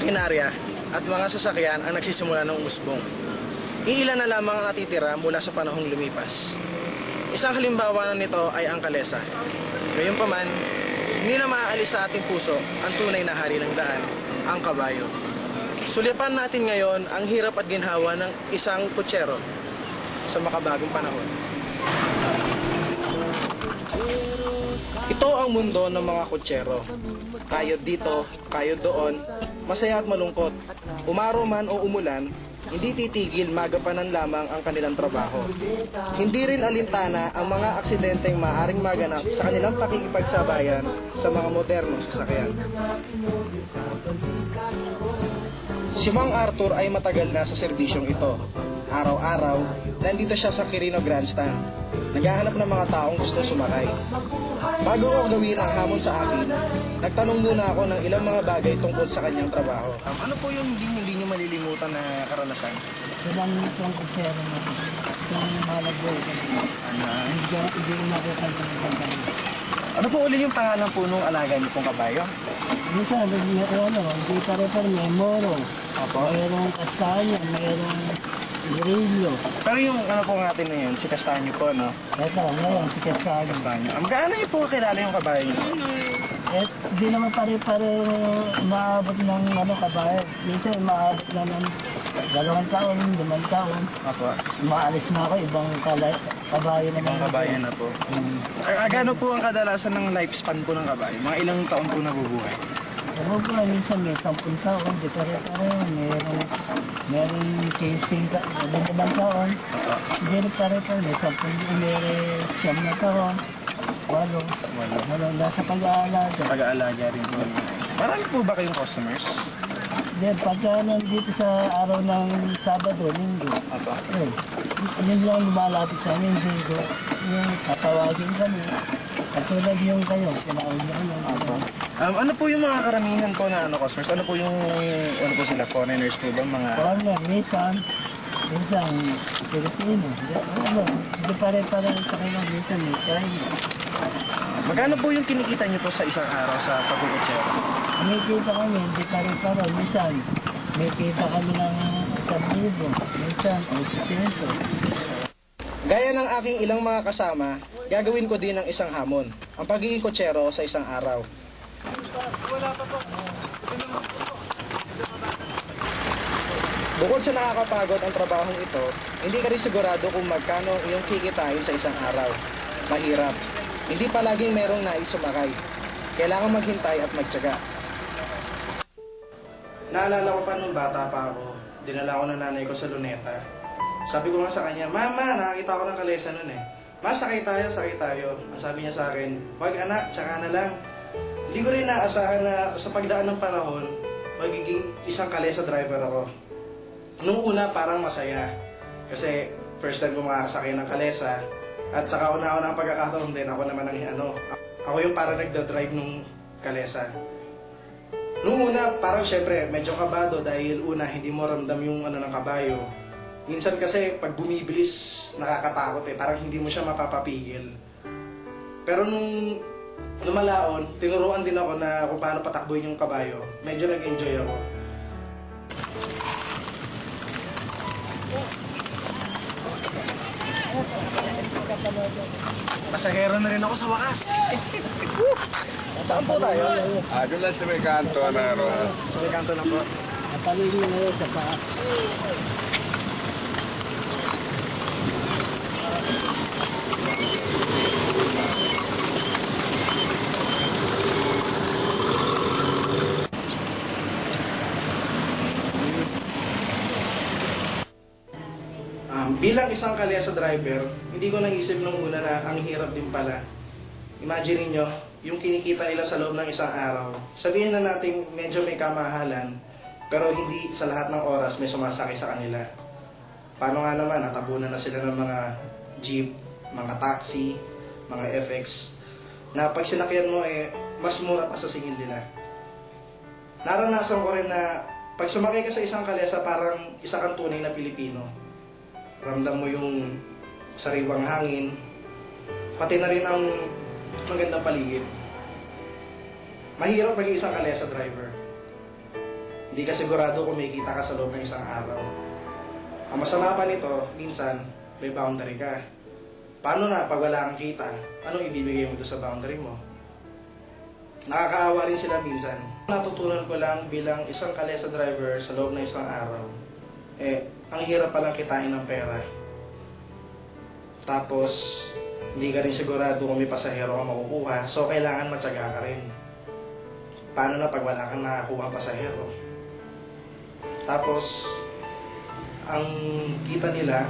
makinarya at mga sasakyan ang nagsisimula ng umusbong. Iilan na lamang ang natitira mula sa panahong lumipas. Isang halimbawa nito ay ang kalesa. Gayunpaman, hindi na maaalis sa ating puso ang tunay na hari ng daan, ang kabayo. Sulipan natin ngayon ang hirap at ginhawa ng isang kutsero sa makabagong panahon. Ito ang mundo ng mga kutsero. Kayod dito, kayod doon, masaya at malungkot. Umaraw man o umulan, hindi titigil, magapanan lamang ang kanilang trabaho. Hindi rin alintana ang mga aksidenteng maaaring maganap sa kanilang pakikipagsabayan sa mga modernong sasakyan. Si Mang Arthur ay matagal na sa serbisyong ito. Araw-araw, nandito siya sa Quirino Grandstand. Naghahanap ng mga taong gustong sumakay. Bago ko gawin ang hamon sa akin, nagtanong muna ako ng ilang mga bagay tungkol sa kanyang trabaho. Ano po yung hindi nyo malilimutan na karanasan? Ilang itong kutsero na itong malagay ko na hindi makita ng pagkakas. Ano po uli yung pangalan po nung alaga niyo pong kabayo? Dito, hindi pare-pare, may moro. Mayroong kastanya, mayroong grillo. Pero yung ano po natin na yun, si Castanyo po, no? Ito, ngayon, si kastanya. Castanyo. Gaano niyo po kilala yung kabayo niyo? Di naman pare-pare maabot ng kabayo. Dito, maabot na ng 2 taon, 5 taon. Apo. Maalis na ako, ibang kabayo na. Ibang kabayo na po. Gaano po ang kadalasan ng lifespan po ng kabayo? Mga ilang taon po nabubuhay? Ano po, minsan may 10 taon, di pare-pare. Meron 15 taon. Hindi rin pare-pare, may 10 na taon. 8. Nasa pag-aalaga. Pag-aalaga rin po. Marami po ba kayong customers? Then, pagka nandito sa araw ng Sabado, Linggo, yun lang lumalapit sa amin, Linggo, yung tatawagin kami. Katulad yung kayo, tinawag niyo kami. Ano po yung mga karamihan po na customers? Ano po yung, ano po sila, foreigners po ba? Mga... Foreigner, minsan Pilipino. Hindi pare-pare sa kanyang minsan, may China. Magkano po yung kinikita niyo po sa isang araw sa pagkukutsero? May kita kami, hindi pare-pare. Minsan, may kita kami ng 1,000. Minsan, 800. Gaya ng aking ilang mga kasama, gagawin ko din ang isang hamon, ang pagiging kutsero sa isang araw. Bukod sa nakakapagod ang trabahong ito, hindi ka rin sigurado kung magkano ang iyong kikitain sa isang araw. Mahirap. Hindi palaging merong nais sumakay. Kailangan maghintay at magtiyaga. Naalala ko pa nung bata pa ako, dinala ko ng nanay ko sa luneta. Sabi ko nga sa kanya, Mama, nakakita ko ng kalesa nun eh. Ma, sakay tayo, sakay tayo. Ang sabi niya sa akin, wag anak, tsaka na lang. Hindi ko rin naasahan na sa pagdaan ng panahon, magiging isang kalesa driver ako. Nung una, parang masaya. Kasi first time ko makakasakay ng kalesa. At saka una-una ang pagkakataon din, ako naman ako yung parang nagda-drive nung kalesa. Nung una, parang syempre, medyo kabado dahil una, hindi mo ramdam yung ng kabayo. Minsan kasi, pag bumibilis, nakakatakot eh. Parang hindi mo siya mapapapigil. Pero nung lumalaon, tinuruan din ako na kung paano patakbuhin yung kabayo. Medyo nag-enjoy ako. Pasahero na rin ako sa wakas. Saan po tayo? Doon lang sa may kanto na ron. Sa may kanto na po. Napalili na yun sa paa. Bilang isang kalesa driver, hindi ko naisip nung una na ang hirap din pala. Imagine niyo yung kinikita nila sa loob ng isang araw. Sabihin na natin medyo may kamahalan, pero hindi sa lahat ng oras may sumasakay sa kanila. Paano nga naman, natabunan na sila ng mga jeep, mga taxi, mga FX, na pag sinakyan mo mas mura pa sa singil nila. Naranasan ko rin na pag sumakay ka sa isang kalesa, parang isa kang tunay na Pilipino. Ramdam mo yung sariwang hangin, pati na rin ang magandang paligid. Mahirap maging isang kalesa driver. Hindi ka sigurado kung may kita ka sa loob ng isang araw. Ang masama pa nito, minsan, may boundary ka. Paano na pag wala kang kita? Anong ibibigay mo doon sa boundary mo? Nakakaawa rin sila minsan. Natutunan ko lang bilang isang kalesa driver sa loob ng isang araw. Ang hirap palang kitain ng pera. Tapos, hindi ka rin sigurado kung may pasahero ka makukuha. So, kailangan matyaga ka rin. Paano na pag wala kang nakakuha pasahero? Tapos, ang kita nila,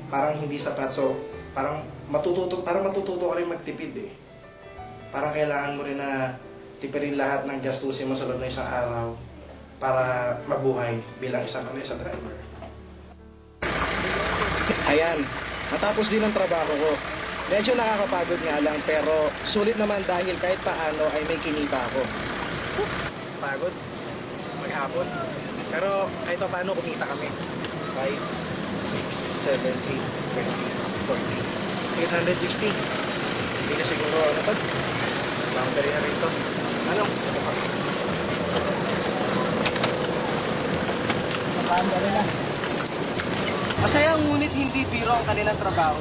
parang hindi sapat. So, parang matututo ka rin magtipid eh. Parang kailangan mo rin na tipirin lahat ng gastusin mo sa loob ng isang araw para mabuhay bilang isang kalesa driver. Ayan, natapos din ang trabaho ko. Medyo nakakapagod nga lang pero sulit naman dahil kahit paano ay may kinita ako. Pagod? Maghapon? Pero kahit paano kumita kami. 5, 6, 7, 8, 20, 40, 860. Hindi na siguro ano to? Boundary na rin to. Ano? Boundary na. Masaya ngunit hindi biro ang kanilang trabaho.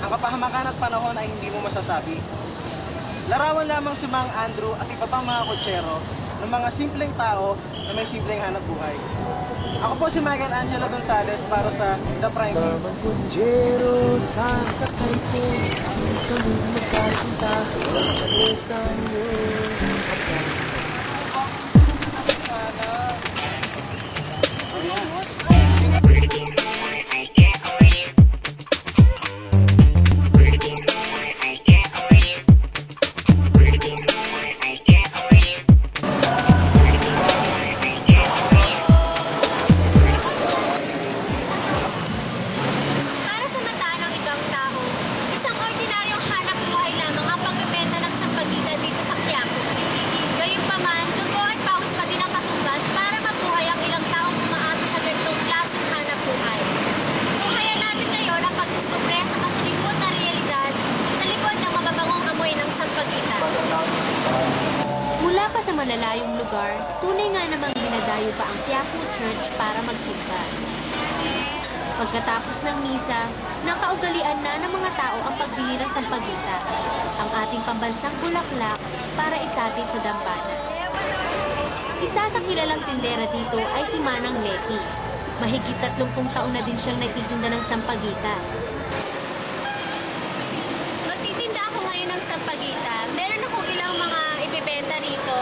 Ang kapahamakan at panahon ay hindi mo masasabi. Larawan lamang si Mang Andrew at iba pang mga kotsero ng mga simpleng tao na may simpleng hanap buhay. Ako po si Michael Angelo Gonzalez para sa The Prime Team. Mga kunjero, sasakay ko kami magkasinta sa kalesan nyo. Para sa mata ng ibang tao, isang ordinaryong hanap buhay lamang ang pagbebenta ng sampagita dito sa Quiapo. Gayunpaman, dugo at pawis pa din ang katumbas para mabuhay ang ilang taong umaasa sa ganitong klaseng hanap buhay. Buhayan natin ngayon ang pagdiskubre sa masalikod na realidad sa likod ng mababangong amoy ng sampagita. Mula pa sa malalayong lugar, tunay nga namang dinadayo pa ang Quiapo Church para magsimba. Pagkatapos ng misa, nakaugalian na ng mga tao ang pagbili ng sampagita, ang ating pambansang bulaklak para isabit sa dambana. Isa sa kilalang tindera dito ay si Manang Leti. Mahigit 30 taon na din siyang nagtitinda ng sampagita. Magtitinda ako ngayon ng sampagita. Meron akong ilang mga ibebenta rito,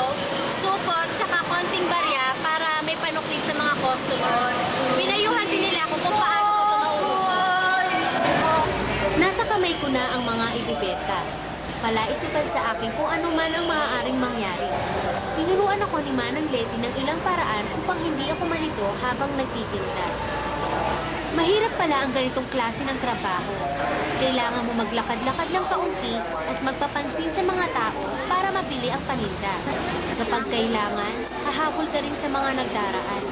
supot, saka konting barya para may panukli sa mga customers. Pinayuhan din nila ako kung paano ko ito mauubos. Nasa kamay ko na ang mga ibibenta. Palaisipan sa akin kung ano man ang maaaring mangyari. Tinuruan ako ni Manang Leti ng ilang paraan upang hindi ako malito habang nagtitinda. Mahirap pala ang ganitong klase ng trabaho. Kailangan mo maglakad-lakad lang kaunti at magpapansin sa mga tao para mabili ang paninda. Kapag kailangan, hahabol ka rin sa mga nagdaraan.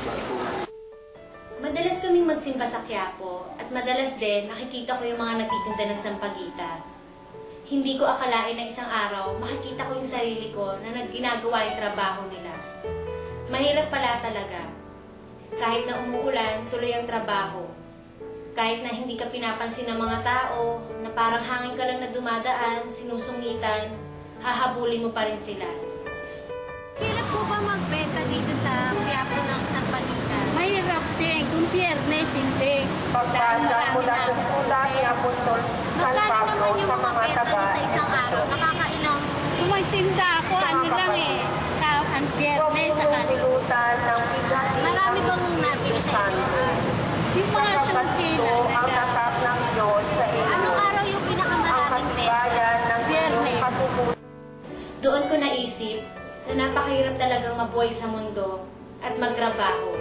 Madalas kaming magsimba sa Quiapo at madalas din nakikita ko yung mga nagtitinda ng sampagita. Hindi ko akalain na isang araw makikita ko yung sarili ko na nagginagawa yung trabaho nila. Mahirap pala talaga. Kahit na umuulan, tuloy ang trabaho. Kahit na hindi ka pinapansin ng mga tao, na parang hangin ka lang na dumadaan, sinusungitan, hahabulin mo pa rin sila. Hirap po ba magbenta dito sa Quiapo ng sampagita? Mahirap din. Kung Biyernes, hindi. Dahil marami na ako Magkano naman yung mga benta niyo sa isang araw? Nakakailang Kung magtinda ako, ano lang eh. Sa ang Biyernes, sa marami bang nabili sa inyo? yung mga sungkila na Anong araw yung pinakamaraming benta? Biyernes. Doon ko naisip na napakahirap talagang mabuhay sa mundo at magtrabaho.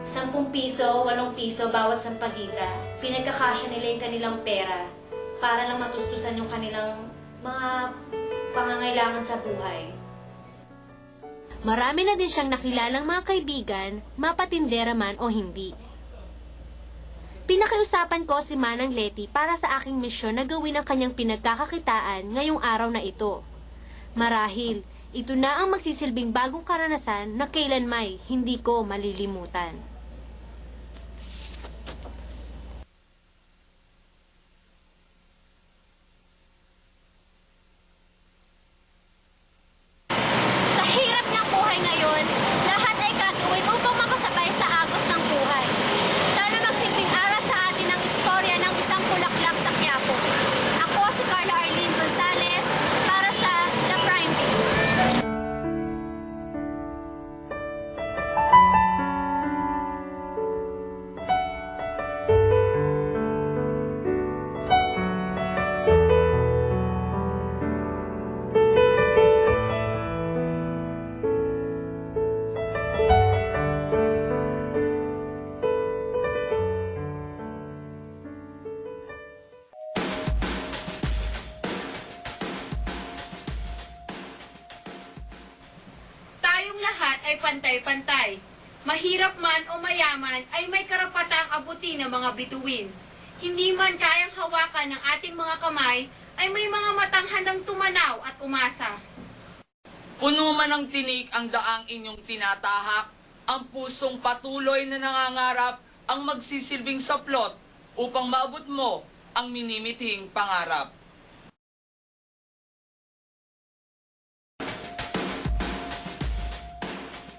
10 piso, 8 piso bawat sampagita. Pinagkakasya nila yung kanilang pera para lang matustusan yung kanilang mga pangangailangan sa buhay. Marami na din siyang nakilalang mga kaibigan, mapatindera man o hindi. Pinakiusapan ko si Manang Leti para sa aking misyon na gawin ang kanyang pinagkakakitaan ngayong araw na ito. Marahil, Ito na ang magsisilbing bagong karanasan na kailanmay hindi ko malilimutan. Sa hirap ng buhay ngayon, lahat ay gagawin upang makasabay sa agos ng buhay. Sana magsilbing aral sa atin ang istorya ng isang bulaklak sa Quiapo. Ako si Carla Arlene Gonzalez para sa The Prime Beat. Tayong lahat ay pantay-pantay. Mahirap man o mayaman ay may karapatang abutin ng mga bituin. Hindi man kayang hawakan ng ating mga kamay, ay may mga matang handang tumanaw at umasa. Puno man ng tinik ang daang inyong tinatahak, ang pusong patuloy na nangangarap ang magsisilbing saplot upang maabot mo ang minimithing pangarap.